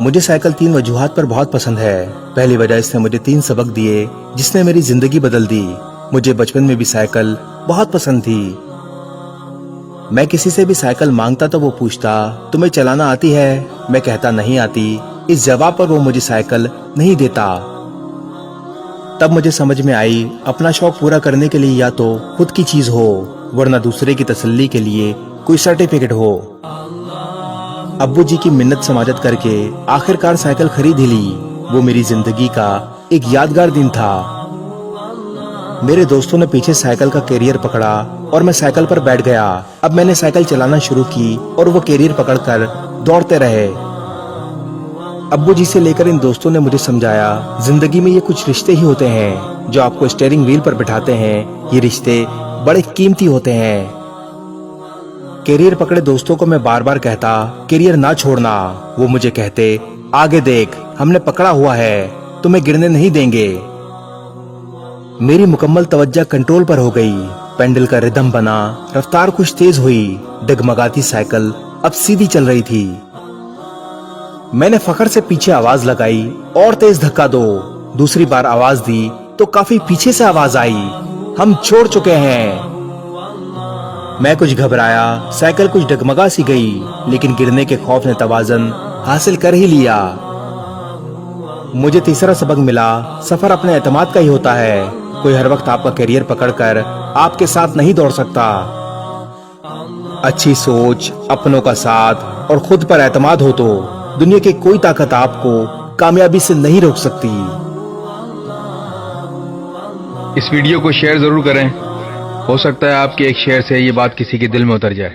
मुझे साइकिल 3 वजूहात पर बहुत पसंद है। पहली वजह, इसने मुझे 3 सबक दिए जिसने मेरी जिंदगी बदल दी। मुझे बचपन में भी साइकिल बहुत पसंद थी। मैं किसी से भी साइकिल मांगता तो वो पूछता, तुम्हें चलाना आती है? मैं कहता नहीं आती। इस जवाब पर वो मुझे साइकिल नहीं देता। तब मुझे समझ में आई, अपना शौक पूरा करने के लिए या तो खुद की चीज हो, वरना दूसरे की तसल्ली के लिए कोई सर्टिफिकेट हो। अब्बू जी की मिन्नत समाजत करके आखिरकार साइकिल खरीद ही ली। वो मेरी जिंदगी का एक यादगार दिन था। मेरे दोस्तों ने पीछे साइकिल का कैरियर पकड़ा और मैं साइकिल पर बैठ गया। अब मैंने साइकिल चलाना शुरू की और वो कैरियर पकड़कर दौड़ते रहे। अब्बू जी से लेकर इन दोस्तों ने मुझे समझाया, जिंदगी में ये कुछ रिश्ते ही होते हैं जो आपको स्टीयरिंग व्हील पर बिठाते हैं। ये रिश्ते बड़े कीमती होते हैं। कैरियर पकड़े दोस्तों को मैं बार बार कहता, कैरियर ना छोड़ना। वो मुझे कहते, आगे देख, हमने पकड़ा हुआ है, तुम्हें गिरने नहीं देंगे। मेरी मुकम्मल तवज्जो कंट्रोल पर हो गई। पेंडल का रिदम बना, रफ्तार कुछ तेज हुई। डगमगाती साइकिल अब सीधी चल रही थी। मैंने फखर से पीछे आवाज लगाई, और तेज धक्का दो। दूसरी बार आवाज दी तो काफी पीछे से आवाज आई, हम छोड़ चुके हैं। मैं कुछ घबराया, साइकिल कुछ डगमगा सी गई, लेकिन गिरने के खौफ ने तवाज़ुन हासिल कर ही लिया। मुझे तीसरा सबक मिला, सफर अपने एतमाद का ही होता है। कोई हर वक्त आपका कैरियर पकड़कर आपके साथ नहीं दौड़ सकता। अच्छी सोच, अपनों का साथ और खुद पर एतमाद हो तो दुनिया की कोई ताकत आपको कामयाबी से नहीं रोक सकती। इस वीडियो को शेयर जरूर करें। हो सकता है आपके एक शेयर से ये बात किसी के दिल में उतर जाए।